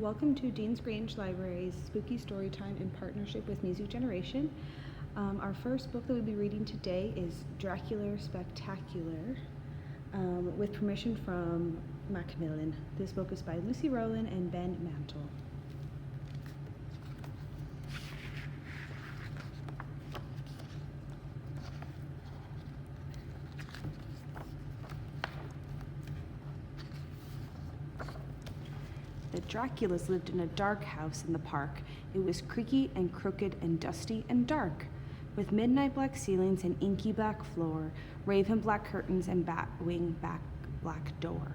Welcome to Deansgrange Library's Spooky Storytime in partnership with Music Generation. Our first book that we'll be reading today is Dracula Spectacular, with permission from Macmillan. This book is by Lucy Rowland and Ben Mantle. The Draculas lived in a dark house in the park. It was creaky and crooked and dusty and dark, with midnight black ceilings and inky black floor, raven black curtains and bat-wing black door.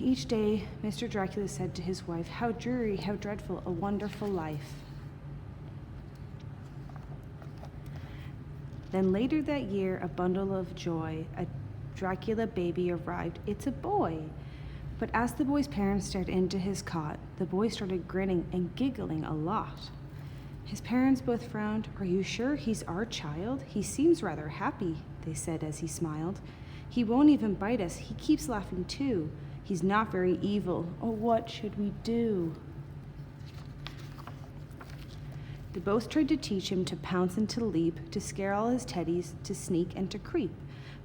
Each day, Mr. Dracula said to his wife, "How dreary, how dreadful, a wonderful life." Then later that year, a bundle of joy, a Dracula baby arrived. It's a boy. But as the boy's parents stared into his cot, the boy started grinning and giggling a lot. His parents both frowned. "Are you sure he's our child? He seems rather happy," they said as he smiled. "He won't even bite us. He keeps laughing too. He's not very evil. Oh, what should we do?" They both tried to teach him to pounce and to leap, to scare all his teddies, to sneak and to creep.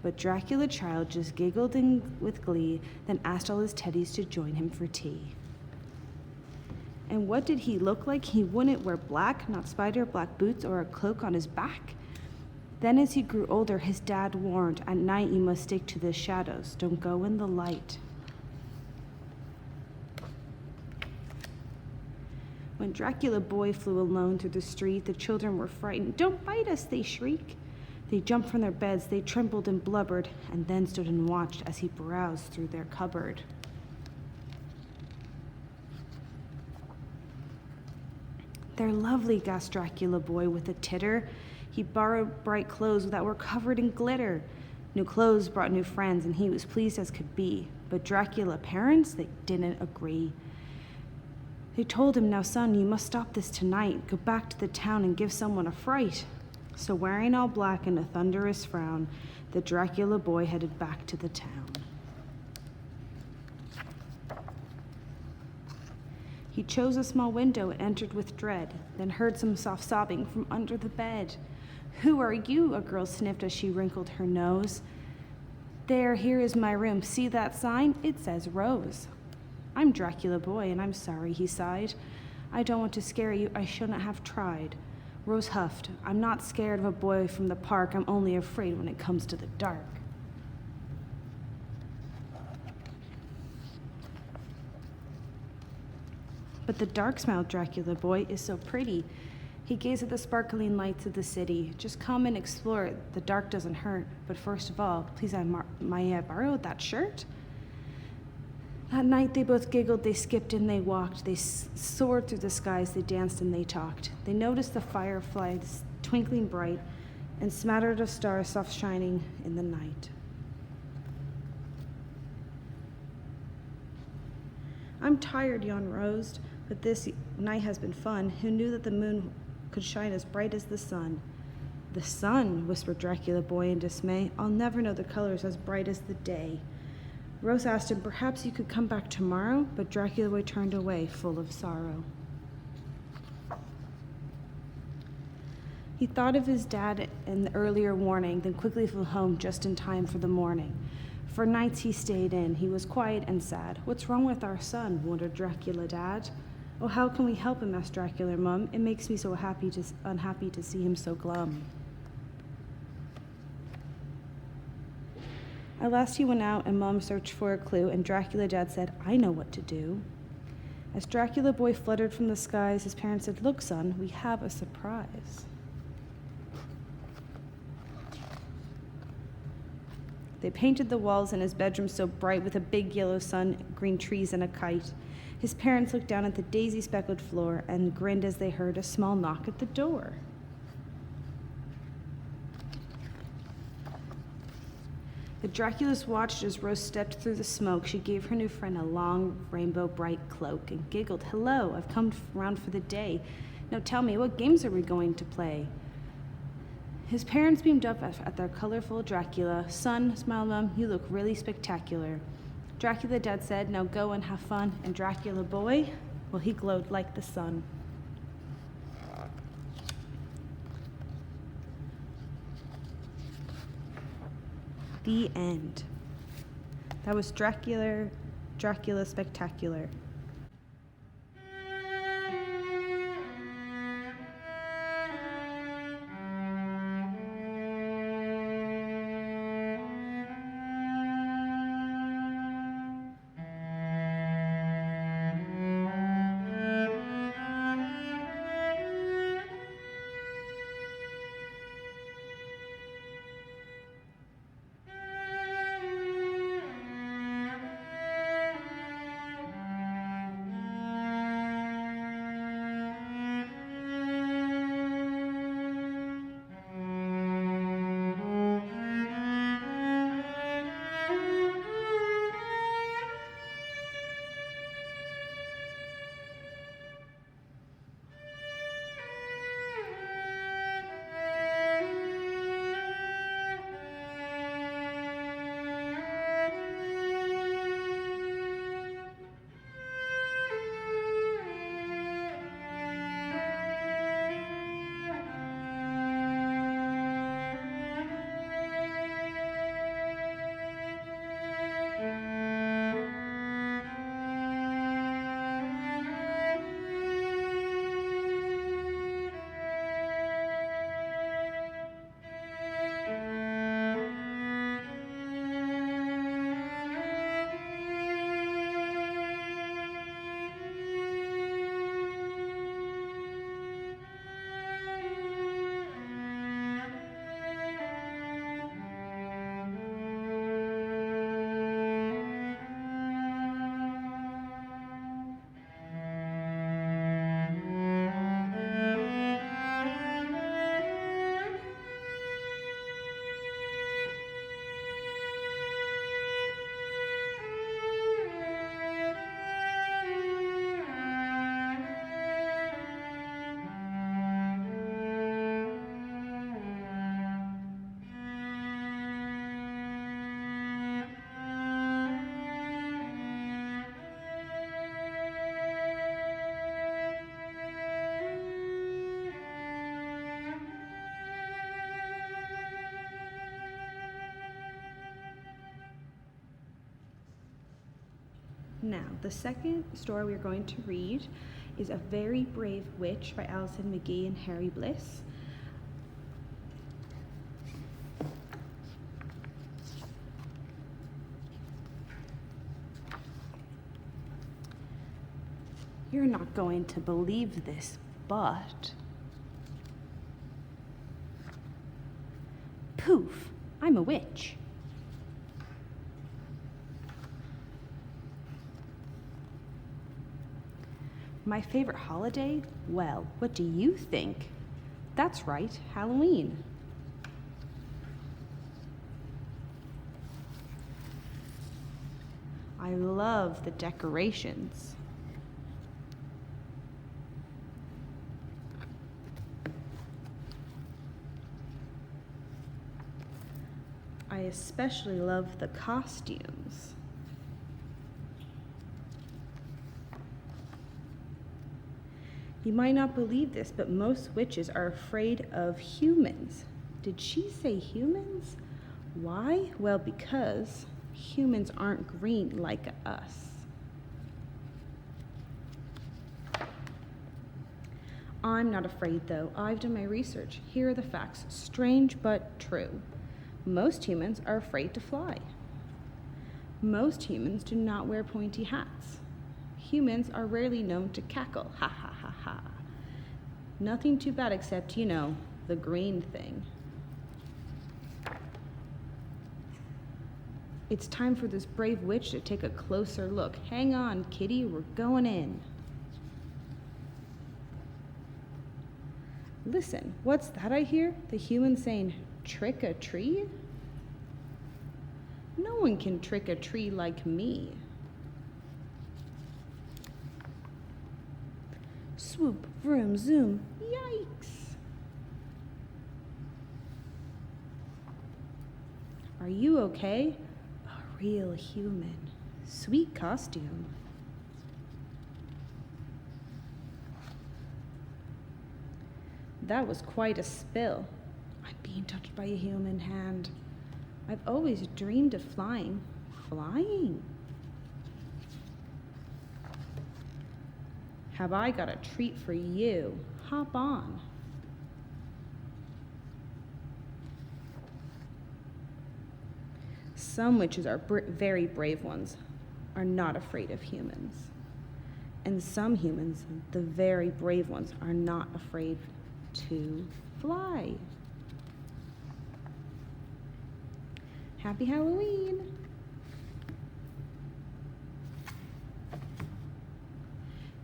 But Dracula child just giggled with glee, then asked all his teddies to join him for tea. And what did he look like? He wouldn't wear black, not spider black boots or a cloak on his back. Then as he grew older, his dad warned, "At night you must stick to the shadows. Don't go in the light." When Dracula boy flew alone through the street, the children were frightened. "Don't bite us," they shrieked. They jumped from their beds, they trembled and blubbered, and then stood and watched as he browsed through their cupboard. "They're lovely," gasped Dracula boy with a titter. He borrowed bright clothes that were covered in glitter. New clothes brought new friends, and he was pleased as could be. But Dracula parents, they didn't agree. They told him, "Now son, you must stop this tonight. Go back to the town and give someone a fright." So wearing all black and a thunderous frown, the Dracula boy headed back to the town. He chose a small window and entered with dread, then heard some soft sobbing from under the bed. "Who are you?" a girl sniffed as she wrinkled her nose. Here is my room. See that sign? It says Rose." "I'm Dracula boy, and I'm sorry," he sighed. "I don't want to scare you. I shouldn't have tried." Rose huffed. "I'm not scared of a boy from the park. I'm only afraid when it comes to the dark." "But the dark," smiled Dracula boy, "is so pretty." He gazed at the sparkling lights of the city. "Just come and explore it. The dark doesn't hurt. But first of all, please, may I borrow that shirt?" That night they both giggled, they skipped and they walked, they soared through the skies, they danced and they talked. They noticed the fireflies twinkling bright and smattered of stars soft shining in the night. "I'm tired," yawned Rose, "but this night has been fun. Who knew that the moon could shine as bright as the sun?" "The sun," whispered Dracula boy in dismay. "I'll never know the colors as bright as the day." Rose asked him, "Perhaps you could come back tomorrow?" But Dracula boy turned away, full of sorrow. He thought of his dad and the earlier warning, then quickly flew home just in time for the morning. For nights he stayed in. He was quiet and sad. "What's wrong with our son?" wondered Dracula dad. "Oh, how can we help him?" asked Dracula mum. "It makes me so unhappy to see him so glum." At last he went out, and Mom searched for a clue, and Dracula dad said, "I know what to do." As Dracula boy fluttered from the skies, his parents said, "Look, son, we have a surprise." They painted the walls in his bedroom so bright with a big yellow sun, green trees, and a kite. His parents looked down at the daisy-speckled floor and grinned as they heard a small knock at the door. The Draculas watched as Rose stepped through the smoke. She gave her new friend a long, rainbow-bright cloak and giggled, "Hello, I've come round for the day. Now tell me, what games are we going to play?" His parents beamed up at their colorful Dracula. "Son," smiled Mom, "you look really spectacular." Dracula dad said, "Now go and have fun." And Dracula boy Well, he glowed like the sun. The end. That was Dracula Spectacular. Now, the second story we're going to read is A Very Brave Witch by Alison, McGhee, and Harry Bliss. You're not going to believe this, but... Poof! I'm a witch. My favorite holiday? Well, what do you think? That's right, Halloween. I love the decorations. I especially love the costumes. You might not believe this, but most witches are afraid of humans. Did she say humans? Why? Well, because humans aren't green like us. I'm not afraid, though. I've done my research. Here are the facts, strange but true. Most humans are afraid to fly. Most humans do not wear pointy hats. Humans are rarely known to cackle, ha ha ha ha. Nothing too bad except, you know, the green thing. It's time for this brave witch to take a closer look. Hang on, kitty, we're going in. Listen, what's that I hear? The human saying, trick a tree? No one can trick a tree like me. Swoop, vroom, zoom, yikes. Are you okay? A real human. Sweet costume. That was quite a spill. I'm being touched by a human hand. I've always dreamed of flying. Flying? Have I got a treat for you? Hop on. Some witches are very brave ones, are not afraid of humans. And some humans, the very brave ones, are not afraid to fly. Happy Halloween!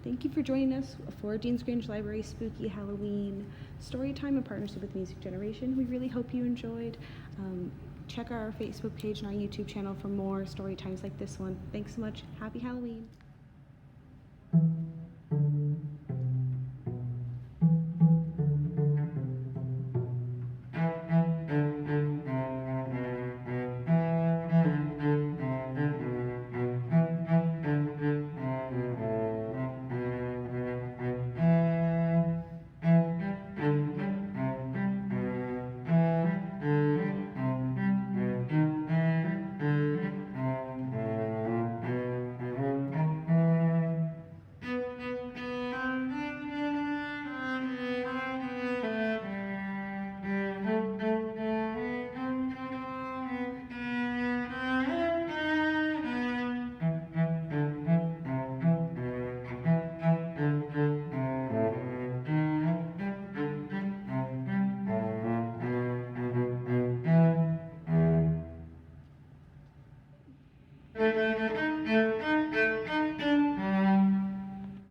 Thank you for joining us for Deansgrange Library Spooky Halloween Storytime in partnership with Music Generation. We really hope you enjoyed. Check our Facebook page and our YouTube channel for more story times like this one. Thanks so much. Happy Halloween.